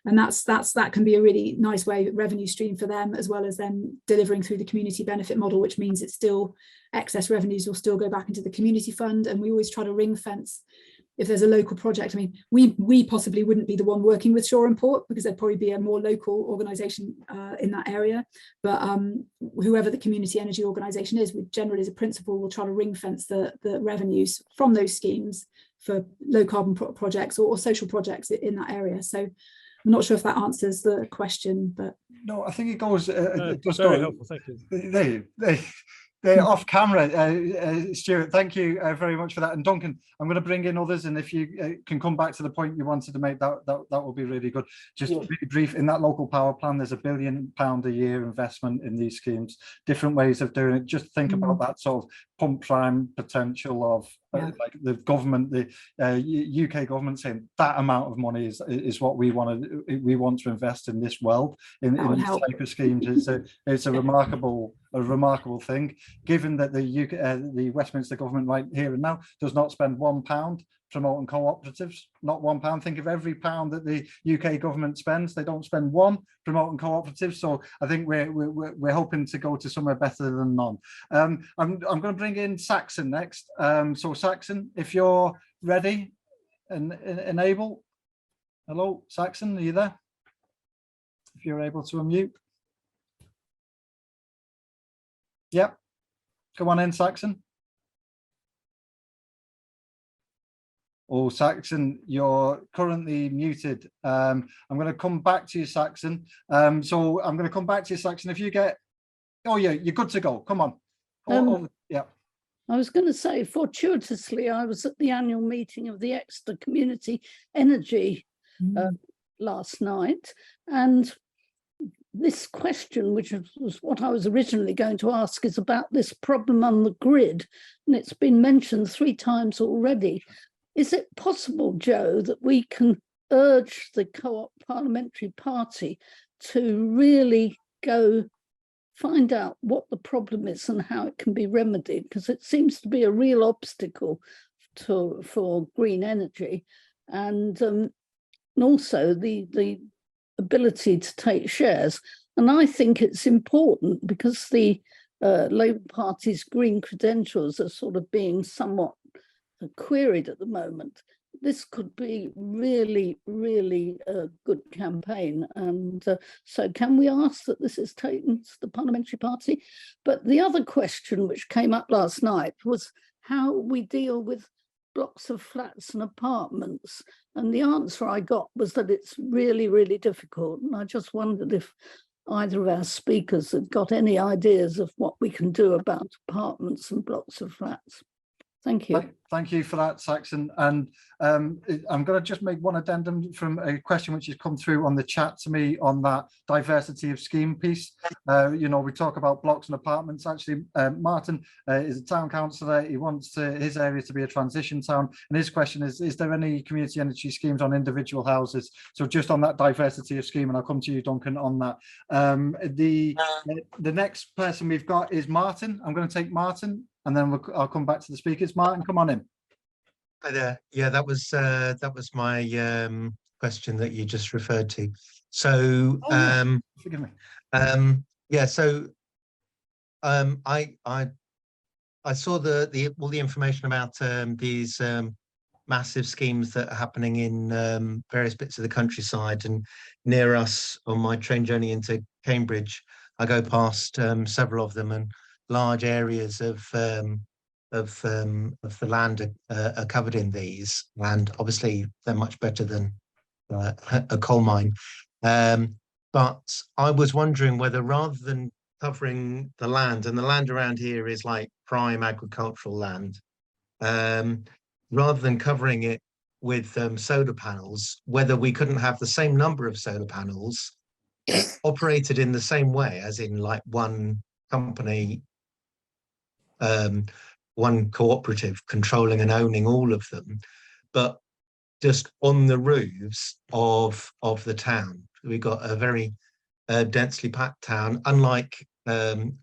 and that can be a really nice revenue stream for them, as well as them delivering through the community benefit model, which means it's still excess revenues will still go back into the community fund. And we always try to ring fence if there's a local project. I mean, we possibly wouldn't be the one working with Shore and Port, because there'd probably be a more local organisation in that area. But whoever the community energy organisation is, we generally, as a principle, will try to ring fence the revenues from those schemes for low carbon projects or social projects in that area. So I'm not sure if that answers the question, but no, I think it goes. Very helpful, thank you. They're off camera, Stuart. Thank you very much for that. And Duncan, I'm going to bring in others, and if you can come back to the point you wanted to make, that will be really good. Just really brief. In that local power plan, there's £1 billion a year investment in these schemes. Different ways of doing it. Just think about that sort of pump prime potential of like the government, the UK government saying that amount of money is what we want to invest in this world in these type of schemes. It's a remarkable thing, given that the UK, the Westminster government right here and now does not spend £1 promoting cooperatives, not £1. Think of every pound that the UK government spends, they don't spend one promoting cooperatives. So I think we're hoping to go to somewhere better than none. I'm going to bring in Saxon next. So Saxon, if you're ready and able. Hello, Saxon, are you there? If you're able to unmute. Yep, come on in, Saxon. Oh, Saxon, you're currently muted. I'm going to come back to you, Saxon. So I'm going to come back to you, Saxon. If you get, oh yeah, you're good to go. Come on. Yeah. I was going to say, fortuitously, I was at the annual meeting of the Exeter Community Energy last night, and this question, which was what I was originally going to ask, is about this problem on the grid, and it's been mentioned 3 times already. Is it possible, Joe, that we can urge the Co-op Parliamentary Party to really go find out what the problem is and how it can be remedied? Because it seems to be a real obstacle for green energy, and also the ability to take shares. And I think it's important because the Labour Party's green credentials are sort of being somewhat queried at the moment. This could be really, really a good campaign. And so can we ask that this is taken to the Parliamentary Party? But the other question which came up last night was how we deal with blocks of flats and apartments? And the answer I got was that it's really, really difficult. And I just wondered if either of our speakers had got any ideas of what we can do about apartments and blocks of flats. Thank you. Thank you for that, Saxon. And I'm going to just make one addendum from a question which has come through on the chat to me on that diversity of scheme piece. You know, we talk about blocks and apartments. Actually, Martin is a town councillor. He wants his area to be a transition town. And his question is there any community energy schemes on individual houses? So just on that diversity of scheme, and I'll come to you, Duncan, on that. The next person we've got is Martin. I'm going to take Martin, and then I'll come back to the speakers. Martin, come on in. Hi there. Yeah, that was my question that you just referred to. So forgive me. Yeah, so I saw all the information about these massive schemes that are happening in various bits of the countryside, and near us on my train journey into Cambridge, I go past several of them, and large areas of the land are covered in these, and obviously they're much better than a coal mine. But I was wondering whether, rather than covering the land, and the land around here is like prime agricultural land, rather than covering it with solar panels, whether we couldn't have the same number of solar panels operated in the same way, as in like one company, one cooperative controlling and owning all of them, but just on the roofs of the town. We've got a very densely packed town, unlike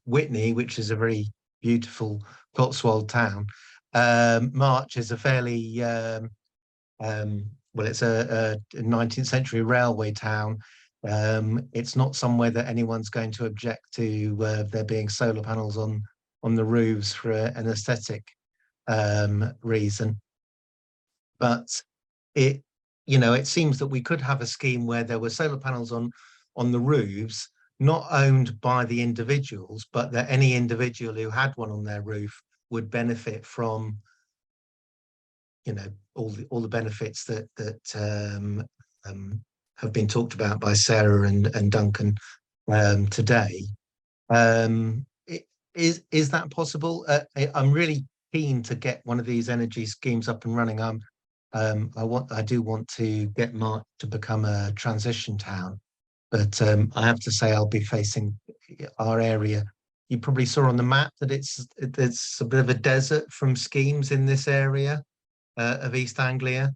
Whitney, which is a very beautiful Cotswold town. March is a fairly well, it's a 19th century railway town. It's not somewhere that anyone's going to object to there being solar panels on the roofs for an aesthetic reason. But it seems that we could have a scheme where there were solar panels on the roofs, not owned by the individuals, but that any individual who had one on their roof would benefit from, all the benefits that have been talked about by Sarah and Duncan today. Is that possible? I'm really keen to get one of these energy schemes up and running. I do want to get March to become a transition town, but I have to say I'll be facing our area. You probably saw on the map that it's a bit of a desert from schemes in this area of East Anglia,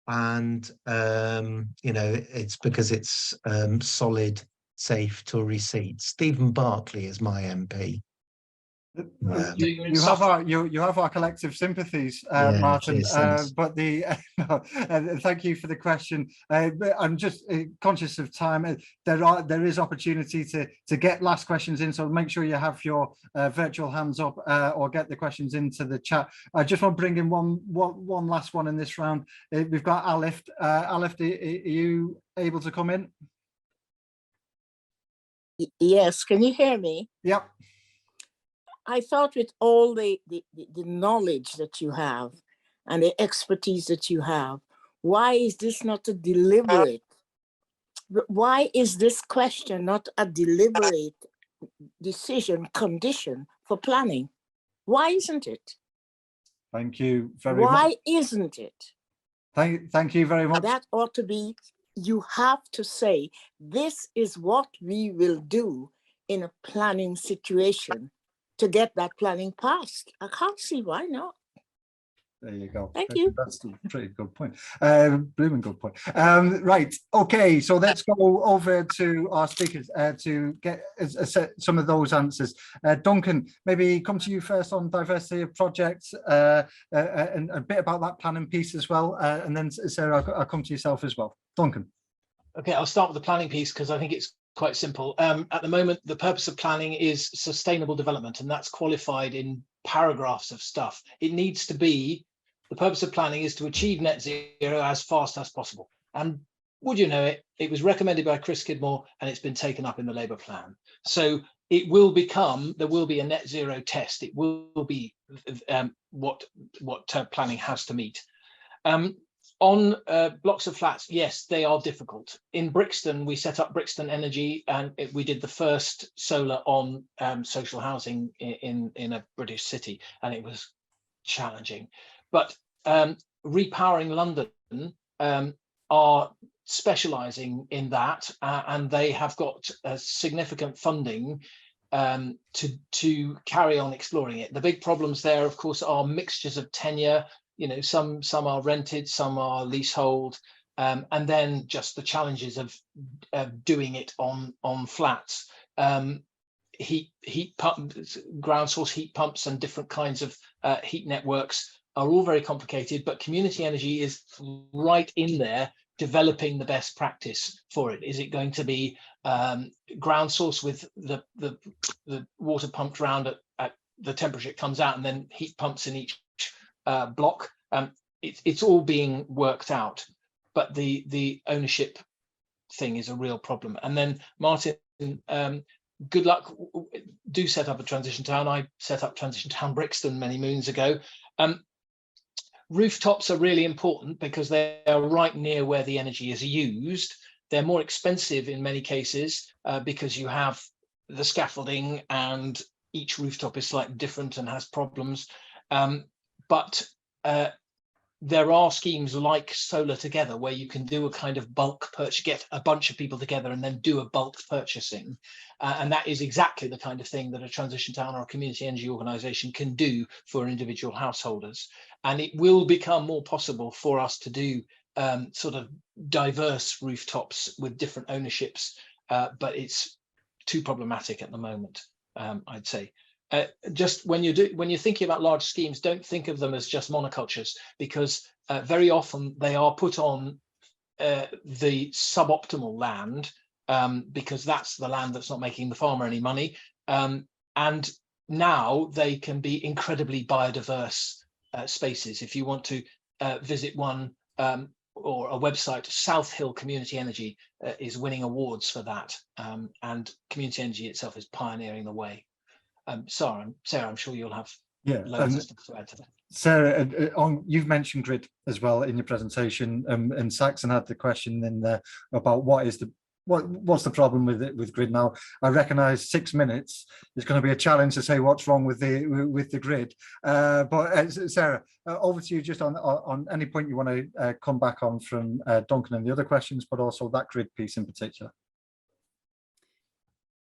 and it's because it's solid, safe Tory seats. Stephen Barclay is my MP. You have our collective sympathies, Martin. But thank you for the question. I'm just conscious of time. There is opportunity to get last questions in, so make sure you have your virtual hands up or get the questions into the chat. I just want to bring in one last one in this round. We've got Alif. Alif, are you able to come in? Yes, can you hear me? Yep. I thought with all the knowledge that you have and the expertise that you have, why is this not a deliberate? Why is this question not a deliberate decision condition for planning? Why isn't it? Thank you very much. Why isn't it? Thank you very much. That ought to be, you have to say, this is what we will do in a planning situation to get that planning passed. I can't see why not. There you go. Thank you. That's a pretty good point. Blooming good point. Right. Okay. So let's go over to our speakers to get some of those answers. Duncan, maybe come to you first on diversity of projects and a bit about that planning piece as well. And then Sarah, I'll come to yourself as well. Duncan. Okay, I'll start with the planning piece because I think it's quite simple. At the moment, the purpose of planning is sustainable development, and that's qualified in paragraphs of stuff. It needs to be, the purpose of planning is to achieve net zero as fast as possible. And would you know it, it was recommended by Chris Kidmore and it's been taken up in the Labour plan. So it will become, there will be a net zero test. It will be what planning has to meet. On blocks of flats, yes, they are difficult. In Brixton, we set up Brixton Energy, and we did the first solar on social housing in a British city, and it was challenging. But Repowering London are specialising in that, and they have got significant funding to carry on exploring it. The big problems there, of course, are mixtures of tenure. You know, some are rented, some are leasehold, and then just the challenges of doing it on flats. Heat pumps, ground source heat pumps, and different kinds of heat networks are all very complicated. But community energy is right in there, developing the best practice for it. Is it going to be ground source with the water pumped round at the temperature it comes out, and then heat pumps in each block? It's all being worked out, but the ownership thing is a real problem. And then Martin, good luck. Do set up a transition town. I set up Transition Town Brixton many moons ago. Rooftops are really important because they are right near where the energy is used. They're more expensive in many cases because you have the scaffolding, and each rooftop is slightly different and has problems. But there are schemes like Solar Together where you can do a kind of bulk purchase, get a bunch of people together and then do a bulk purchasing. And that is exactly the kind of thing that a transition town or a community energy organisation can do for individual householders. And it will become more possible for us to do sort of diverse rooftops with different ownerships, but it's too problematic at the moment, I'd say. Just when you're thinking about large schemes, don't think of them as just monocultures, because very often they are put on the suboptimal land, because that's the land that's not making the farmer any money. And now they can be incredibly biodiverse spaces. If you want to visit one or a website, South Hill Community Energy is winning awards for that, and community energy itself is pioneering the way. Sarah, I'm sure you'll have loads of stuff to add to that. Sarah, you've mentioned grid as well in your presentation, and Saxon had the question in there about what's the problem with grid now. I recognise 6 minutes is going to be a challenge to say what's wrong with the grid. But Sarah, over to you just on any point you want to come back on from Duncan and the other questions, but also that grid piece in particular.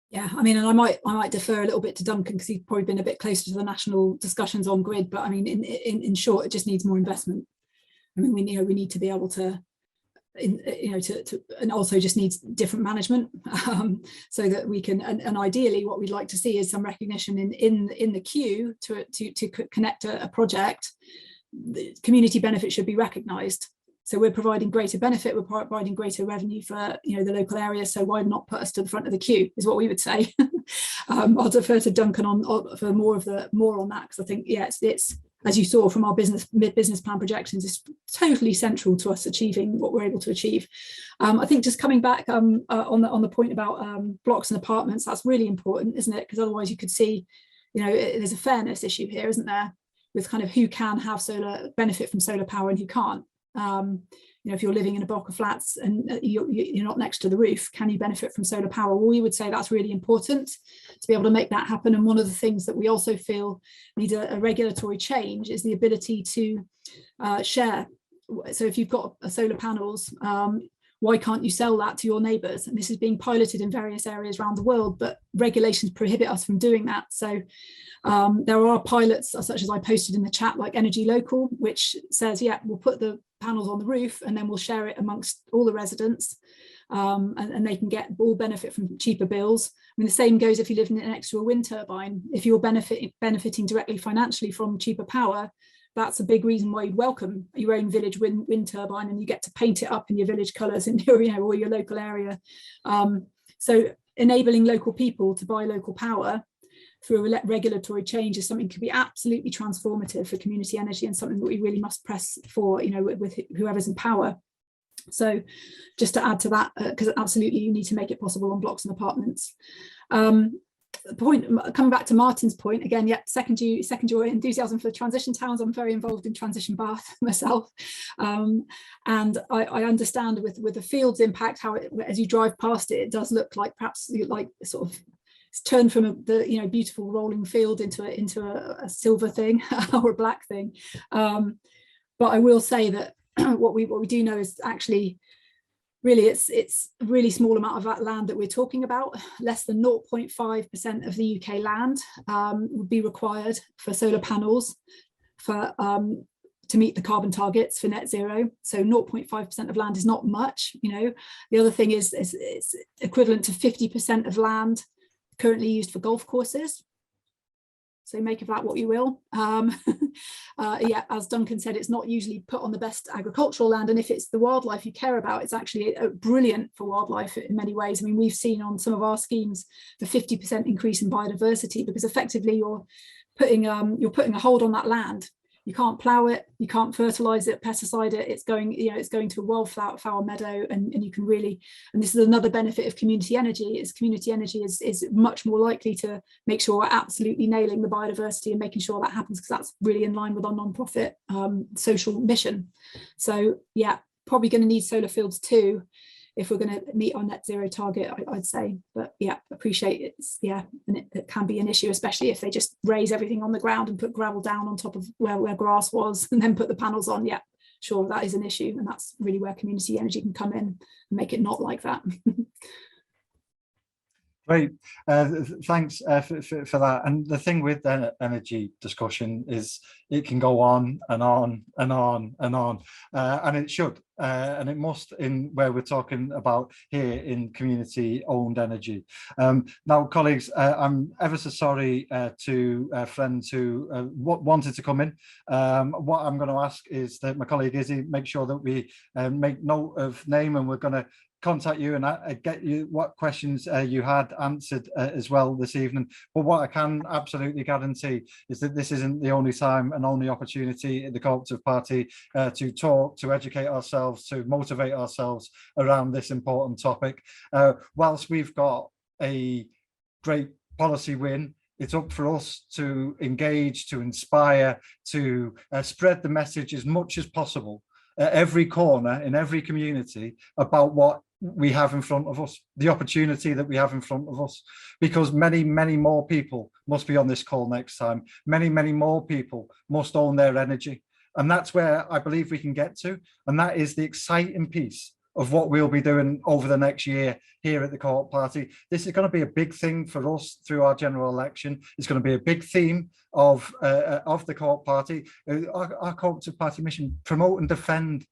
Yeah, I mean, and I might defer a little bit to Duncan because he's probably been a bit closer to the national discussions on grid. But I mean, in short, it just needs more investment. I mean, we need to be able to, and also just needs different management, so that we can. And ideally, what we'd like to see is some recognition in the queue to connect a project. The community benefit should be recognised. So we're providing greater benefit, we're providing greater revenue for the local area. So why not put us to the front of the queue is what we would say. I'll defer to Duncan for more on that, because I think it's as you saw from our business plan projections, it's totally central to us achieving what we're able to achieve. I think just coming back on the point about blocks and apartments, that's really important, isn't it? Because otherwise you could see, there's a fairness issue here, isn't there, with kind of who can have benefit from solar power and who can't. If you're living in a block of flats and you're not next to the roof, can you benefit from solar power? Well, we would say that's really important to be able to make that happen. And one of the things that we also feel needs a regulatory change is the ability to share. So if you've got solar panels, why can't you sell that to your neighbours? And this is being piloted in various areas around the world, but regulations prohibit us from doing that. So there are pilots, such as I posted in the chat, like Energy Local, which says, we'll put the panels on the roof and then we'll share it amongst all the residents, and they can all benefit from cheaper bills. I mean, the same goes if you live next to a wind turbine. If you're benefiting directly financially from cheaper power, that's a big reason why you'd welcome your own village wind turbine, and you get to paint it up in your village colours in your, or your local area. So enabling local people to buy local power through a regulatory change is something that could be absolutely transformative for community energy, and something that we really must press for, with whoever's in power. So just to add to that, because absolutely you need to make it possible on blocks and apartments. point, coming back to Martin's point again, yeah, second your enthusiasm for transition towns. I'm very involved in transition Bath myself, and I understand with the field's impact, how as you drive past it, it does look like perhaps like sort of it's turned from the beautiful rolling field into a silver thing or a black thing. But I will say that what we do know is actually really it's a really small amount of that land that we're talking about. Less than 0.5% of the UK land would be required for solar panels for to meet the carbon targets for net zero. So 0.5% of land is not much. The other thing is it's equivalent to 50% of land currently used for golf courses. So make of that what you will. Yeah, as Duncan said, it's not usually put on the best agricultural land. And if it's the wildlife you care about, it's actually brilliant for wildlife in many ways. I mean, we've seen on some of our schemes the 50% increase in biodiversity, because effectively you're putting a hold on that land. You can't plow it, you can't fertilize it, pesticide it. It's going to a wildflower meadow, and you can really, and this is another benefit of community energy, is much more likely to make sure we're absolutely nailing the biodiversity and making sure that happens, because that's really in line with our non-profit social mission. So yeah, probably going to need solar fields too if we're going to meet our net zero target, I'd say. But yeah, appreciate it. Yeah, and it can be an issue, especially if they just raise everything on the ground and put gravel down on top of where grass was and then put the panels on. Yeah, sure, that is an issue, and that's really where community energy can come in and make it not like that. Great, thanks for that. And the thing with the energy discussion is it can go on and on and on and on, and it should, and it must, in where we're talking about here in community-owned energy. Now, colleagues, I'm ever so sorry to friends who wanted to come in. What I'm going to ask is that my colleague Izzy make sure that we make note of name, and we're going to contact you and get you what questions you had answered as well this evening. But what I can absolutely guarantee is that this isn't the only time and only opportunity at the Co-operative Party to talk, to educate ourselves, to motivate ourselves around this important topic. Whilst we've got a great policy win, it's up for us to engage, to inspire, to spread the message as much as possible at every corner, in every community, about what we have in front of us, the opportunity that we have in front of us, because many, many more people must be on this call next time. Many, many more people must own their energy. And that's where I believe we can get to. And that is the exciting piece of what we'll be doing over the next year here at the Co-op Party. This is going to be a big thing for us through our general election. It's going to be a big theme of the Co-op Party. Our Co-operative Party mission: promote and defend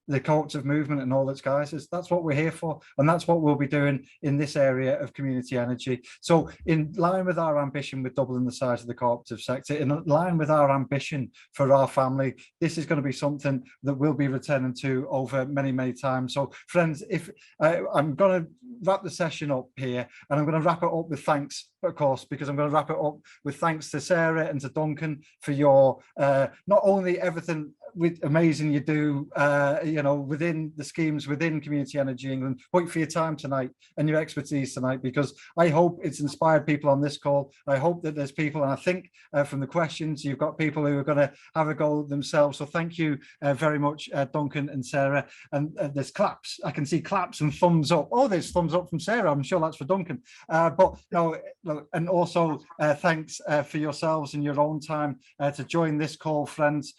the cooperative movement and all its guises. That's what we're here for, and that's what we'll be doing in this area of community energy. So in line with our ambition with doubling the size of the cooperative sector, in line with our ambition for our family, this is going to be something that we'll be returning to over many, many times. So friends, if I'm going to wrap the session up here, and I'm going to wrap it up with thanks, of course, because I'm going to wrap it up with thanks to Sarah and to Duncan for your not only everything with amazing you do, within the schemes, within Community Energy England, but for your time tonight and your expertise tonight, because I hope it's inspired people on this call. I hope that there's people, and I think from the questions, you've got people who are going to have a go themselves. So thank you very much, Duncan and Sarah. And there's claps. I can see claps and thumbs up. Oh, there's thumbs up from Sarah. I'm sure that's for Duncan. But no, and also thanks for yourselves and your own time to join this call, friends.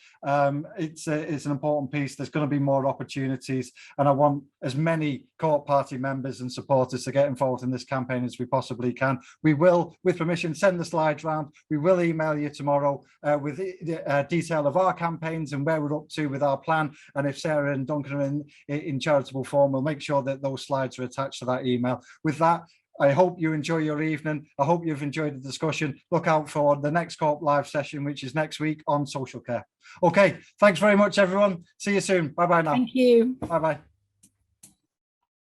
It's an important piece. There's going to be more opportunities, and I want as many Co-op Party members and supporters to get involved in this campaign as we possibly can. We will, with permission, send the slides round. We will email you tomorrow with the detail of our campaigns and where we're up to with our plan. And if Sarah and Duncan are in charitable form, we'll make sure that those slides are attached to that email. With that, I hope you enjoy your evening. I hope you've enjoyed the discussion. Look out for the next Co-op live session, which is next week on social care. Okay, thanks very much, everyone. See you soon. Bye-bye now. Thank you. Bye-bye.